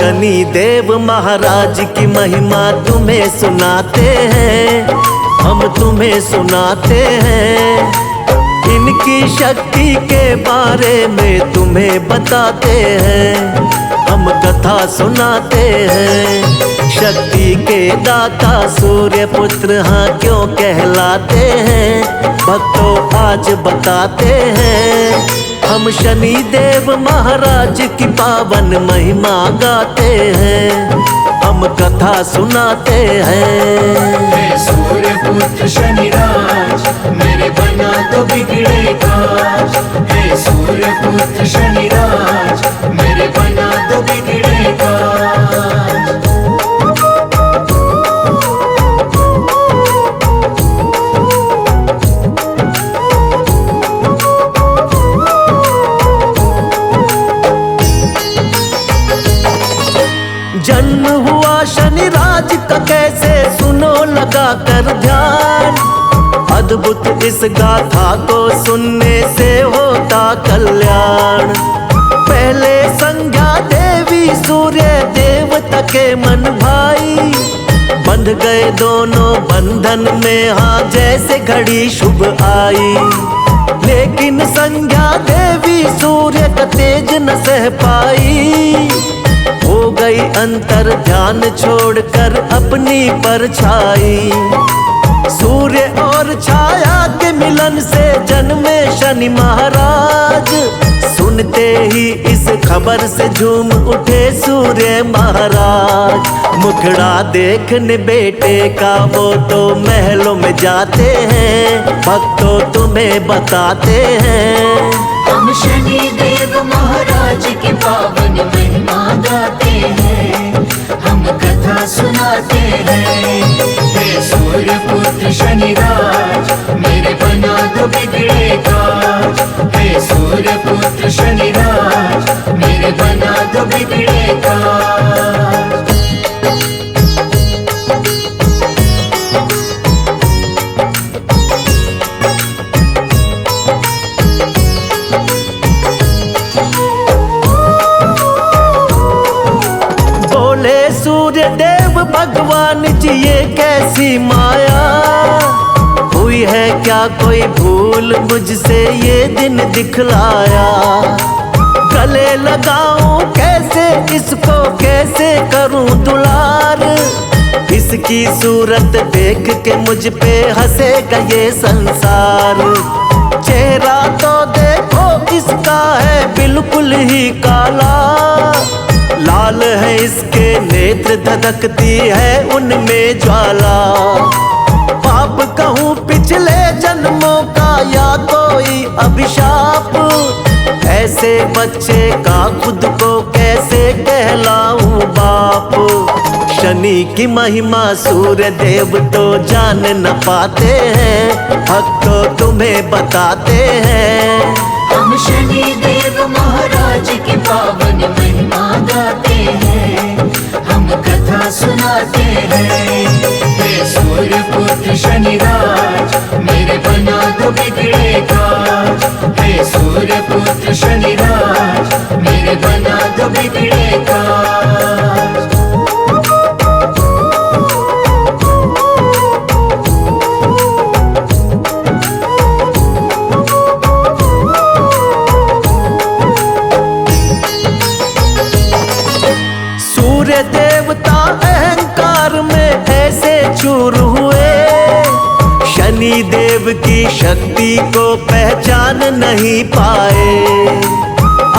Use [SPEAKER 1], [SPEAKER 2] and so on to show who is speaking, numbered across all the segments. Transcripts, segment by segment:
[SPEAKER 1] शनि देव महाराज की महिमा तुम्हें सुनाते हैं, हम तुम्हें सुनाते हैं। इनकी शक्ति के बारे में तुम्हें बताते हैं, हम कथा सुनाते हैं। शक्ति के दाता सूर्य पुत्र हाँ क्यों कहलाते हैं, भक्तों आज बताते हैं। हम शनि देव महाराज की पावन महिमा गाते हैं, हम कथा सुनाते हैं।
[SPEAKER 2] सूर्य पुत्र शनि राज, मेरे बना तो बिगड़े काज। हे सूर्य पुत्र शनि राज, मेरे बना तो बिगड़े काज।
[SPEAKER 1] जन्म हुआ शनि राज का कैसे सुनो लगा कर ध्यान। अद्भुत इस गाथा को सुनने से होता कल्याण। पहले संज्ञा देवी सूर्य देवता के मन भाई, बंध गए दोनों बंधन में हाँ जैसे घड़ी शुभ आई। लेकिन संज्ञा देवी सूर्य का तेज न सह पाई, हो गई अंतर ध्यान छोड़कर अपनी परछाई। सूर्य और छाया के मिलन से जन्मे शनि महाराज। सुनते ही इस खबर से झूम उठे सूर्य महाराज। मुखड़ा देखने बेटे का वो तो महलों में जाते हैं, भक्तों तुम्हें बताते हैं।
[SPEAKER 2] हम शनि देव महाराज की पावन महिमा गाते हैं, हम कथा सुनाते हैं। हे सूर्य पुत्र शनि राज, मेरे बना तो बिगड़े काज। हे सूर्य पुत्र शनि राज, मेरे बना तो बिगड़े काज।
[SPEAKER 1] सूर्य देव भगवान जी ये कैसी माया हुई है, क्या कोई भूल मुझसे ये दिन दिखलाया। गले लगाऊं कैसे इसको, कैसे करूं दुलार। इसकी सूरत देख के मुझ पे हंसेगा ये संसार। चेहरा तो देखो इसका है बिल्कुल ही काला, लाल है इसके नेत्र धधकती है उनमें ज्वाला। पाप कहूँ पिछले जन्मों का या कोई अभिशाप, ऐसे बच्चे का खुद को कैसे कहलाऊं बाप। शनि की महिमा सूर्य देव तो जान न पाते हैं, भक्तों तुम्हें बताते हैं।
[SPEAKER 2] हम शनि देव महाराज की पावन महिमा गाते हैं, हम कथा सुनाते हैं। हे सूर्य पुत्र शनि राज, मेरे बना तो बिगड़े काज। हे सूर्य पुत्र शनि राज, मेरे बना तो बिगड़े काज।
[SPEAKER 1] सूर्य देवता अहंकार में ऐसे चूर हुए, शनि देव की शक्ति को पहचान नहीं पाए।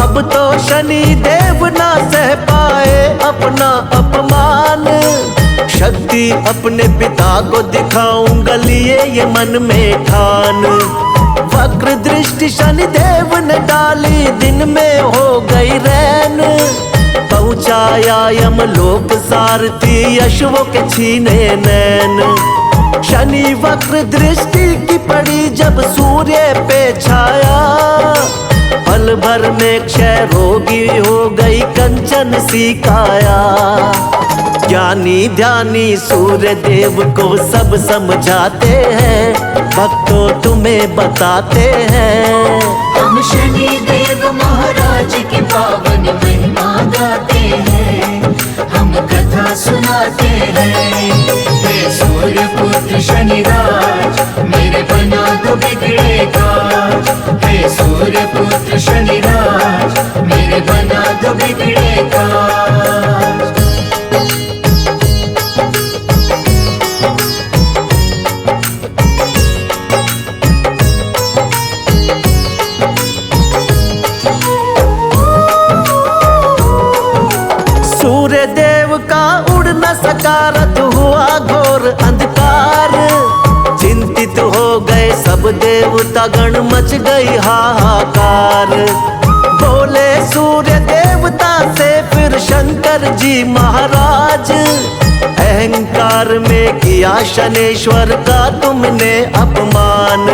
[SPEAKER 1] अब तो शनि देव ना सह पाए अपना अपमान। शक्ति अपने पिता को दिखाऊंगा लिए ये मन में ठान। वक्र दृष्टि शनि देव ने डाली, दिन में हो गई रैन। पहुँचाया यमलोक सारथी अश्वों के छीने नैन। शनि वक्र दृष्टि की पड़ी जब सूर्य पे छाया, पल भर में क्षय रोगी हो गई कंचन सी काया। ज्ञानी ध्यानी सूर्य देव को सब समझाते हैं, भक्तों तुम्हें बताते हैं।
[SPEAKER 2] हम शनि देव महाराज की पावन महिमा गाते हैं, सूर्य पुत्र शनिराज मेरे बना दो बिगड़े काज।
[SPEAKER 1] सूर्य देव का उड़ न सका रथ हुआ घोर अंधकार। चिंतित हो गए सब देवता गण मच गई हाहाकार। बोले सूर्य देवता से फिर शंकर जी महाराज, अहंकार में किया शनेश्वर का तुमने अपमान।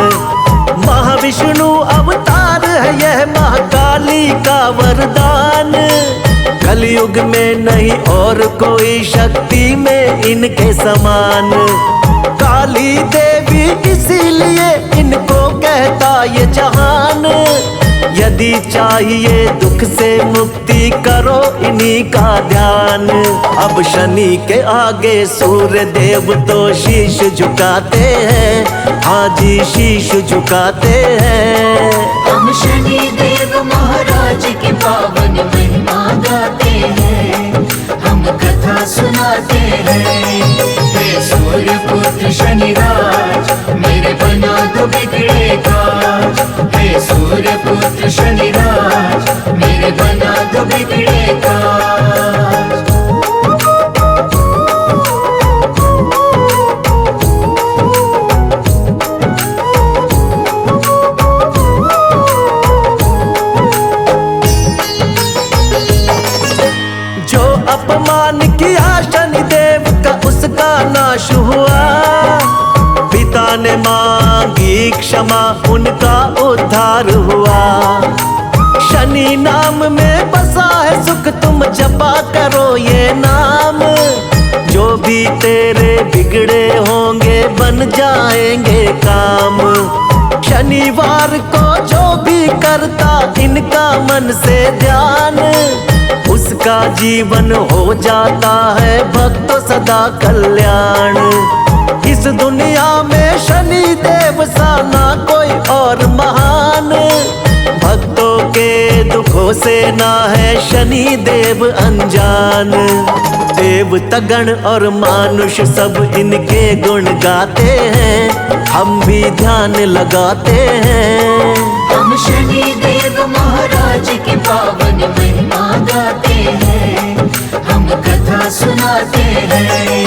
[SPEAKER 1] महाविष्णु अवतार है यह महाकाली का वरदान। कलयुग में नहीं और कोई शक्ति में इनके समान। काली देवी इसीलिए इनको कहता ये जहान। यदि चाहिए दुख से मुक्ति करो इन्हीं का ध्यान। अब शनि के आगे सूर्य देव तो शीश झुकाते हैं, हाँ जी शीश झुकाते हैं।
[SPEAKER 2] हम शनि देव महाराज की पावन महिमा गाते हैं, हम कथा सुनाते हैं। हे सूर्य पुत्र शनिराज मेरे बना दो बिगड़े काज। हे सूर्य पुत्र शनिराज मेरे बना दो बिगड़े काज।
[SPEAKER 1] अपमान किया शनिदेव का उसका नाश हुआ। पिता ने मांगी क्षमा उनका उद्धार हुआ। शनि नाम में बसा है सुख तुम जपा करो ये नाम। जो भी तेरे बिगड़े होंगे बन जाएंगे काम। शनिवार को जो भी करता इनका मन से ध्यान, उसका जीवन हो जाता है भक्त सदा कल्याण। इस दुनिया में शनि देव सा ना कोई और महान। भक्तों के दुखों से ना है शनि देव अनजान। देवता गण और मानुष सब इनके गुण गाते हैं, हम भी ध्यान लगाते हैं।
[SPEAKER 2] हम शनि देव महाराज की पावन महिमा गाते हैं, हम कथा सुनाते हैं।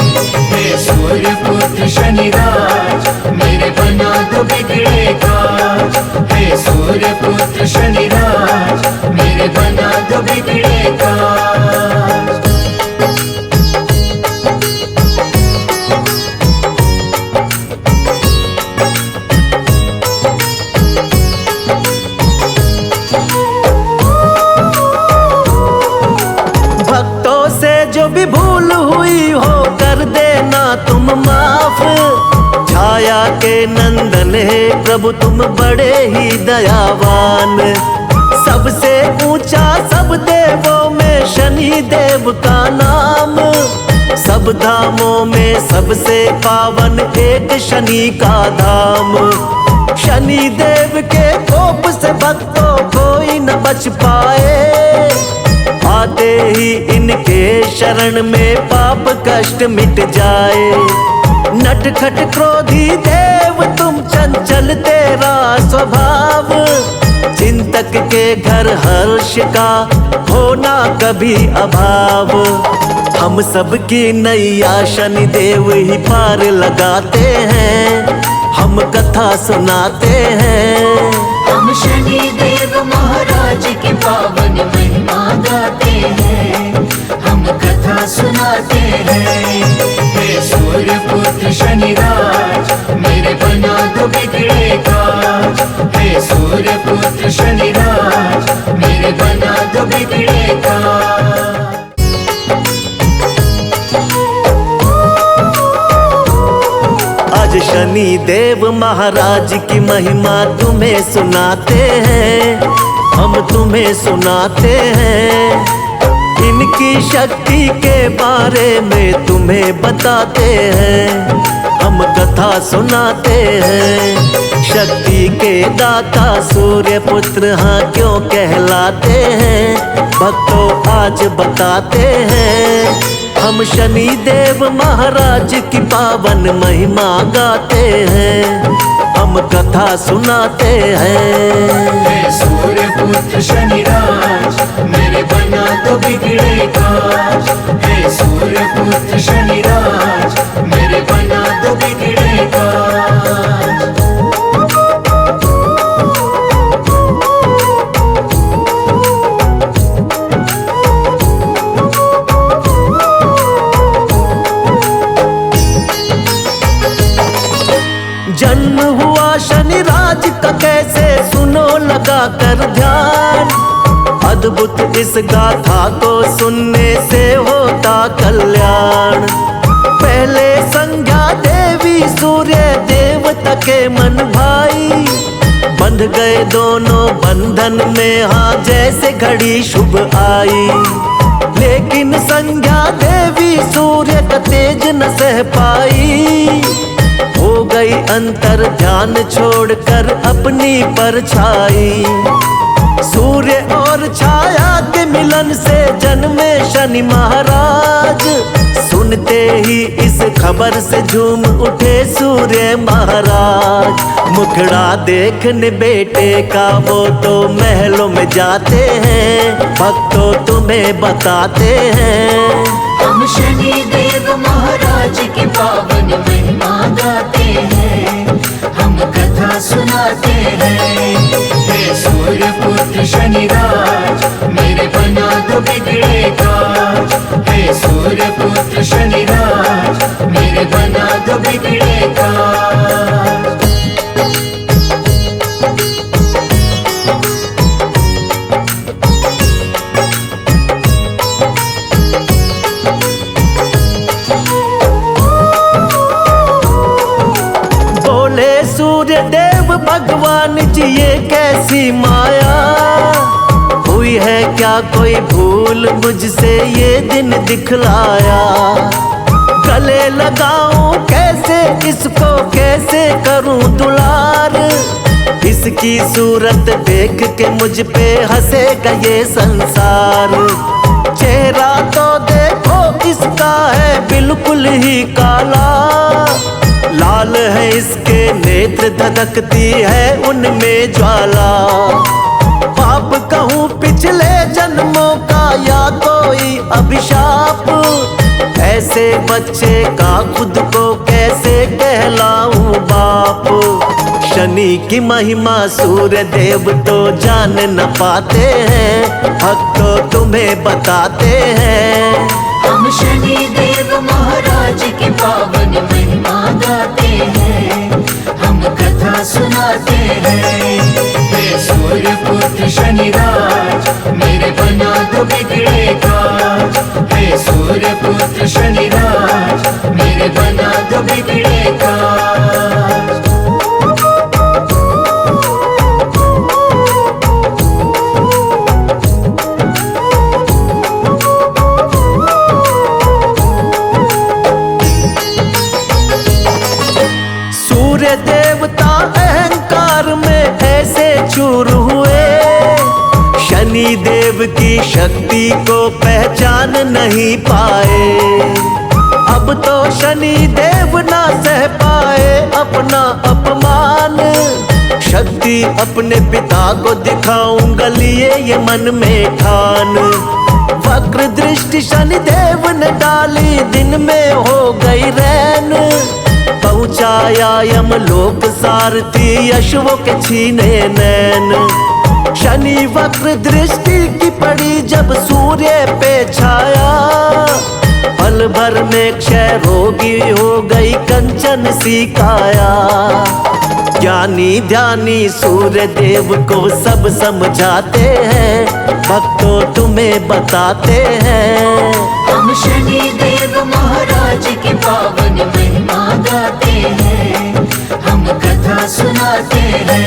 [SPEAKER 2] हे सूर्य पुत्र शनिराज मेरे बना दो बिगड़े काज। हे सूर्य पुत्र शनिराज मेरे बना दो बिगड़े काज।
[SPEAKER 1] जो भी भूल हुई हो कर देना तुम माफ। छाया के नंदन है प्रभु तुम बड़े ही दयावान। सबसे ऊंचा सब देवों में शनि देव का नाम। सब धामों में सबसे पावन एक शनि का धाम। शनि देव के कोप से भक्तों कोई न बच पाए। आते ही इनके शरण में पाप कष्ट मिट जाए। नटखट क्रोधी देव तुम चंचल तेरा स्वभाव। चिंतक के घर हर्ष का होना कभी अभाव। हम सब की नैया शनि देव ही पार लगाते हैं, हम कथा सुनाते हैं।
[SPEAKER 2] हम शनि देव महाराज की पावन महिमा गाते हैं, हम कथा सुनाते हैं। हे सूर्य पुत्र शनिराज मेरे बना दो बिगड़े काज। हे सूर्य पुत्र शनिराज मेरे बना दो बिगड़े काज।
[SPEAKER 1] आज शनि देव महाराज की महिमा तुम्हें सुनाते हैं, हम तुम्हें सुनाते हैं। इनकी शक्ति के बारे में तुम्हें बताते हैं, हम कथा सुनाते हैं। शक्ति के दाता सूर्य पुत्र हाँ क्यों कहलाते हैं, भक्तों आज बताते हैं। हम शनि देव महाराज की पावन महिमा गाते हैं, हम कथा सुनाते हैं।
[SPEAKER 2] हे सूर्य पुत्र शनिराज, मेरे बना तो बिगड़े काज। हे सूर्य पुत्र शनिराज, मेरे बना तो बिगड़े काज।
[SPEAKER 1] जन्म हुआ शनिराज का कैसे सुनो लगा कर ध्यान, अद्भुत इस गाथा को सुनने से होता कल्याण। पहले संज्ञा देवी सूर्य देवता के मन भाई, बंध गए दोनों बंधन में हाँ जैसे घड़ी शुभ आई। लेकिन संज्ञा देवी सूर्य का तेज न सह पाई, हो गई अंतर ध्यान छोड़कर अपनी परछाई। सूर्य और छाया के मिलन से जन्मे शनि महाराज, सुनते ही इस खबर से झूम उठे सूर्य महाराज। मुखड़ा देखने बेटे का वो तो महलों में जाते हैं, भक्तों तुम्हें बताते हैं।
[SPEAKER 2] हम शनि देव महाराज की पावन महिमा गाते हैं, हम कथा सुनाते हैं। हे सूर्य पुत्र शनिराज, मेरे बना तो बिगड़े काज। हे सूर्य पुत्र शनिराज, मेरे बना तो बिगड़े काज।
[SPEAKER 1] सूर्य देव भगवान जी ये कैसी माया, हुई है क्या कोई भूल मुझसे ये दिन दिखलाया। गले लगाऊं कैसे इसको, कैसे करूं दुलार, इसकी सूरत देख के मुझ पे हंसेगा ये संसार। चेहरा तो देखो इसका है बिल्कुल ही काला, लाल है इसके नेत्र धधकती है उनमें ज्वाला। पाप कहूँ पिछले जन्मों का या कोई अभिशाप, ऐसे बच्चे का खुद को कैसे कहलाऊं बाप। शनि की महिमा सूर्य देव तो जान न पाते हैं, भक्तों तुम्हें बताते हैं।
[SPEAKER 2] हम शनि देव महाराज की पावन महिमा गाते हैं, हम कथा सुनाते हैं। हे सूर्य पुत्र शनिराज, मेरे बना तो बिगड़े काज। हे सूर्य पुत्र शनिराज, मेरे बना तो बिगड़े काज।
[SPEAKER 1] सूर्य देवता अहंकार में ऐसे चूर हुए, शनि देव की शक्ति को पहचान नहीं पाए। अब तो शनि देव ना सह पाए अपना अपमान, शक्ति अपने पिता को दिखाऊंगा लिए ये मन में ठान। वक्र दृष्टि शनि देव ने डाली, दिन में हो गई रैन, पहुंचाया यमलोक सारथी अश्वों के छीने नैन। शनि वक्र दृष्टि की पड़ी जब सूर्य पे छाया, पल भर में क्षय रोगी हो गई कंचन सी काया। ज्ञानी ध्यानी सूर्य देव को सब समझाते हैं, भक्तों तुम्हें बताते हैं।
[SPEAKER 2] हम शनि देव महाराज की पावन महिमा गाते हैं, हम कथा सुनाते हैं।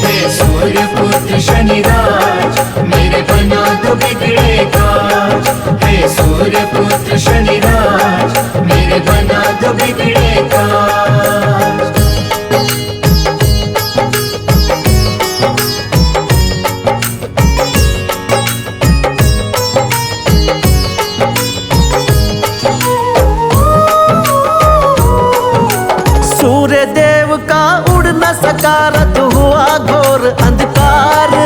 [SPEAKER 2] हे सूर्य पुत्र शनिराज, मेरे बना तो बिगड़े काज। हे सूर्य पुत्र शनिराज मेरे बना दो बिगड़े काज।
[SPEAKER 1] सूर्य देव का उड़ न सका, रथ हुआ घोर अंधकार।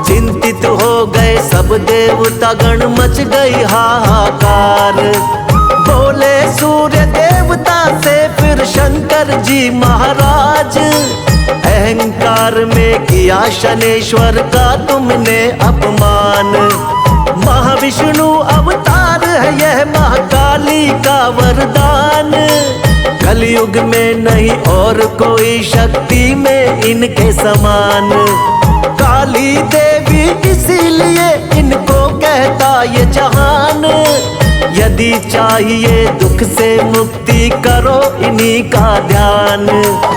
[SPEAKER 1] चिंतित हो गए सब देवता गण, मच गई हाहाकार। बोले सूर्य देवता से फिर शंकर जी महाराज, अहंकार में किया शनेश्वर का तुमने अपमान। महाविष्णु अवतार है यह महाकाली का वरदान। कलयुग में नहीं और कोई शक्ति में इनके समान। काली देवी इसीलिए इनको कहता ये जहान। यदि चाहिए दुख से मुक्ति करो इन्हीं का ध्यान।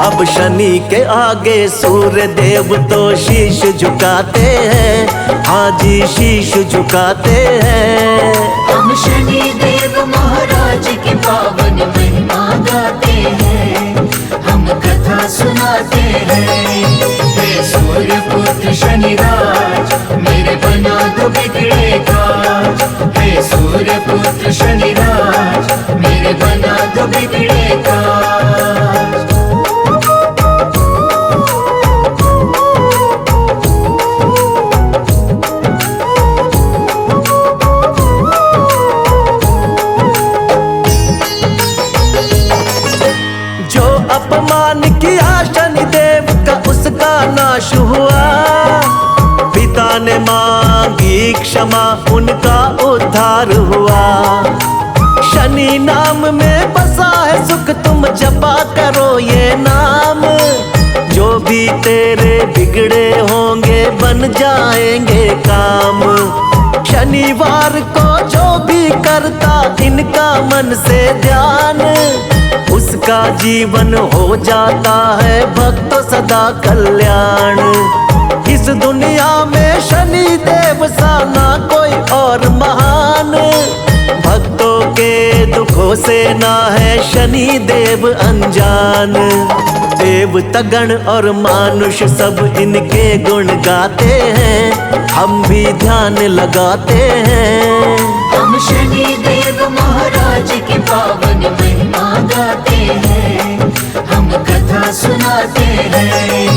[SPEAKER 1] अब शनि के आगे सूर्य देव तो शीश झुकाते हैं, हाँ जी शीश झुकाते हैं।
[SPEAKER 2] हम शनि देव महाराज की पावन महिमा गाते हैं, हम कथा सुनाते हैं। हे सूर्य पुत्र शनिराज मेरे बना दो बिगड़े काज। हे सूर्य पुत्र शनिराज मेरे बना दो बिगड़े काज।
[SPEAKER 1] अपमान किया शनिदेव का उसका नाश हुआ। पिता ने मांगी क्षमा उनका उद्धार हुआ। शनि नाम में बसा है सुख, तुम जपा करो ये नाम। जो भी तेरे बिगड़े होंगे बन जाएंगे काम। शनिवार को जो भी करता इनका मन से ध्यान, उसका जीवन हो जाता है भक्तों सदा कल्याण। इस दुनिया में शनि देव सा ना कोई और महान। भक्तों के दुखों से ना है शनि देव अनजान। देवता गण और मानुष सब इनके गुण गाते हैं, हम भी ध्यान लगाते हैं।
[SPEAKER 2] हम शनि देव महाराज की पावन महिमा गाते हैं, हम कथा सुनाते हैं।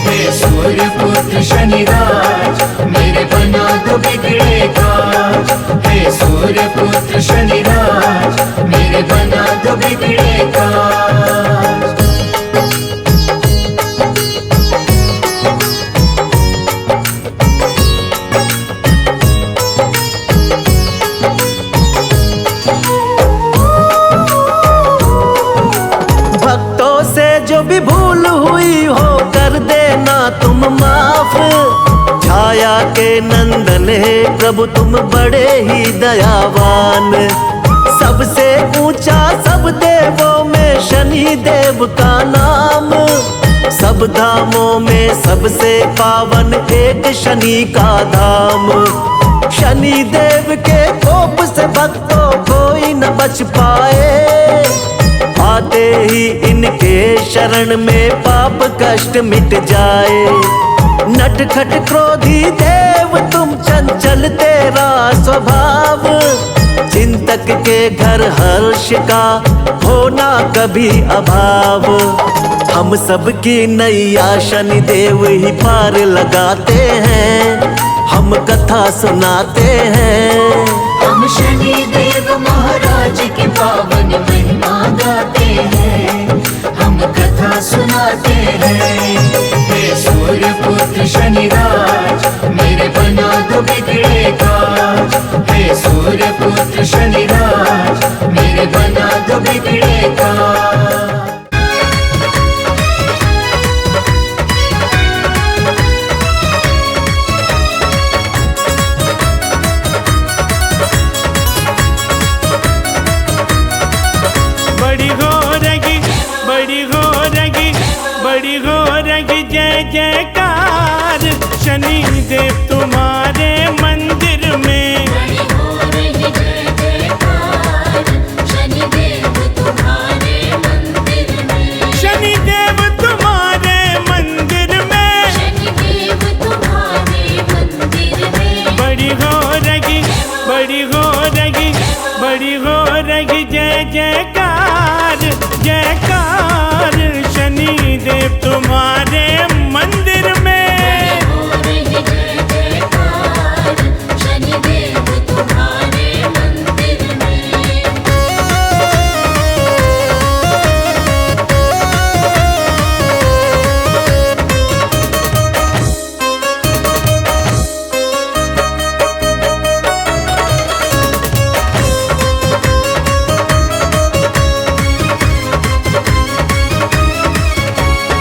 [SPEAKER 2] हे सूर्य पुत्र शनिराज मेरे बना दो बिगड़े काज। हे सूर्य पुत्र शनिराज मेरे बना दो बिगड़े काज।
[SPEAKER 1] जो भी भूल हुई हो कर देना तुम माफ। छाया के नंदन है प्रभु तुम बड़े ही दयावान। सबसे ऊंचा सब देवों में शनि देव का नाम। सब धामों में सबसे पावन एक शनि का धाम। शनि देव के कोप से भक्तों कोई न बच पाए। आते ही इनके शरण में पाप कष्ट मिट जाए। नटखट क्रोधी देव तुम चंचल तेरा स्वभाव। चिंतक के घर हर्ष का होना कभी अभाव। हम सबकी नैया शनि देव ही पार लगाते हैं, हम कथा सुनाते हैं।
[SPEAKER 2] हम शनि देव महाराज की पावन महिमा गाते हैं, हम कथा सुनाते हैं। हे सूर्य पुत्र शनिराज मेरे बना दो बिगड़े काज। हे सूर्य पुत्र शनिराज मेरे बना दो बिगड़े काज।
[SPEAKER 3] जय जयकार शनि देव तुम्हारे मंदिर में।
[SPEAKER 4] बड़ी हो रही जय
[SPEAKER 3] जय जयकार जयकार शनि देव तुम्हारे मंदिर में।
[SPEAKER 2] हो रही जय जयकार शनिदेव तुम्हारे मंदिर में।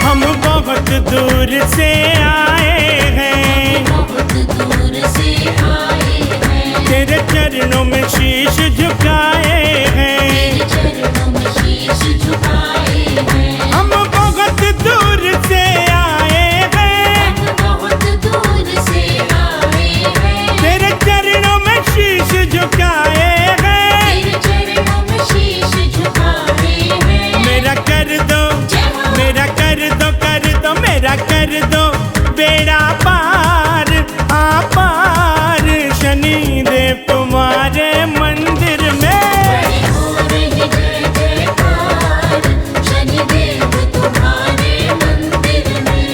[SPEAKER 3] हम बहुत दूर से आए हैं,
[SPEAKER 2] बहुत दूर से आए हैं,
[SPEAKER 3] तेरे चरणों में शीश झुकाए हैं।
[SPEAKER 2] तेरे चरणों में शीश झुकाए हैं।
[SPEAKER 3] हम बहुत दूर से आए हैं,
[SPEAKER 2] हम बहुत दूर से आए हैं,
[SPEAKER 3] तेरे चरणों में शीश झुकाए हैं।
[SPEAKER 2] तेरे चरणों में शीश झुकाए हैं।
[SPEAKER 3] मेरा कर दो, मेरा कर दो, कर दो, मेरा कर दो बेड़ा पार आपार शनि देव तुम्हारे मंदिर में।
[SPEAKER 2] हो रही जय जयकार शनिदेव तुम्हारे मंदिर में।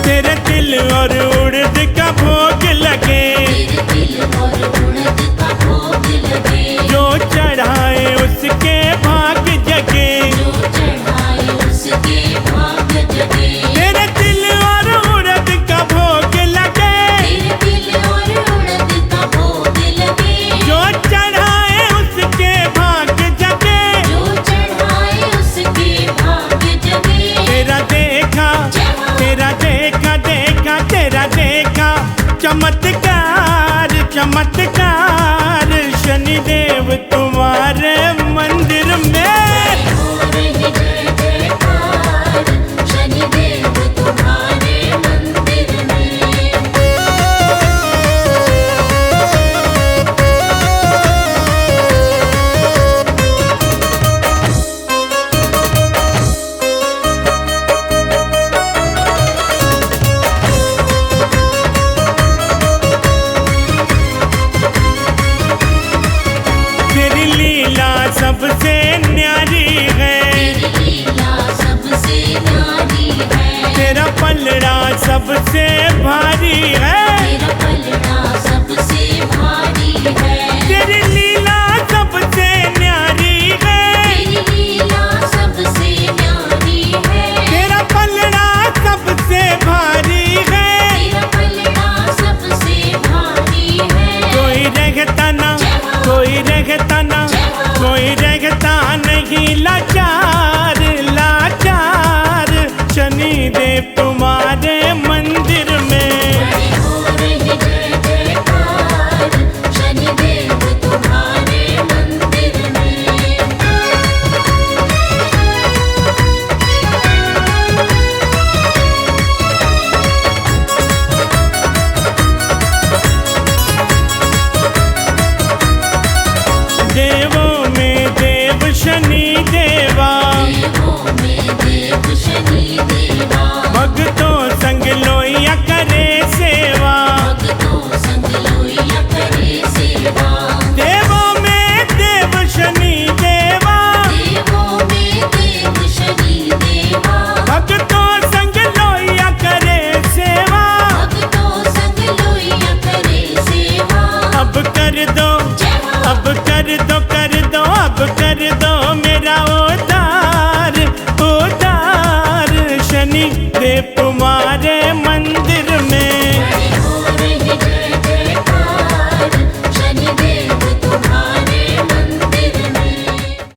[SPEAKER 3] तेरे तिल और उड़द का भोग लगे,
[SPEAKER 2] तेरे तिल और उड़द का भोग लगे,
[SPEAKER 3] जो चढ़ाए उसके भाग जगे।
[SPEAKER 2] जो चढ़ाए उसके भाग जगे।
[SPEAKER 3] तेरे तिल और उड़द का भोग लगे,
[SPEAKER 2] तेरे तिल और उड़द का भोग लगे,
[SPEAKER 3] जो चढ़ाए उसके भाग जगे।
[SPEAKER 2] जो चढ़ाए उसके भाग जगे।
[SPEAKER 3] तेरा देखा, तेरा देखा, देखा तेरा देखा चमत्कार चमत्कार शनिदेव तुम्हारे मंदिर में।
[SPEAKER 2] हो रही जय जयकार शनिदेव तुम्हारे मंदिर में।
[SPEAKER 3] तेरी लीला सबसे न्यारी है,
[SPEAKER 2] तेरी लीला सबसे न्यारी है,
[SPEAKER 3] तेरा पलड़ा सबसे भारी है।
[SPEAKER 2] तेरा पलड़ा सबसे भारी है,
[SPEAKER 3] तेरी लीला सबसे न्यारी है,
[SPEAKER 2] तेरी लीला सबसे न्यारी है,
[SPEAKER 3] तेरा पलड़ा सबसे भारी है।
[SPEAKER 2] तेरा पलड़ा सबसे भारी है।
[SPEAKER 3] कोई रहता ना, कोई रहता ना, कोई रहता नहीं लाचार लाचार शनि देव तुम्हारे मंदिर में।
[SPEAKER 2] हो रही जय जयकार शनिदेव तुम्हारे मंदिर में।
[SPEAKER 3] देवों में देव शनि देवा,
[SPEAKER 2] देवों में देव शनि देवा,
[SPEAKER 3] भक्तों संग लोइया करे सेवा।
[SPEAKER 2] भक्तों संग लोइया करे सेवा।
[SPEAKER 3] देवों में देव शनि देवा,
[SPEAKER 2] देवों में देव शनि देवा,
[SPEAKER 3] भक्तों संग लोइया करे सेवा।
[SPEAKER 2] भक्तों संग लोइया करे सेवा।
[SPEAKER 3] अब कर दो, अब कर दो, कर दो, अब कर दो मेरा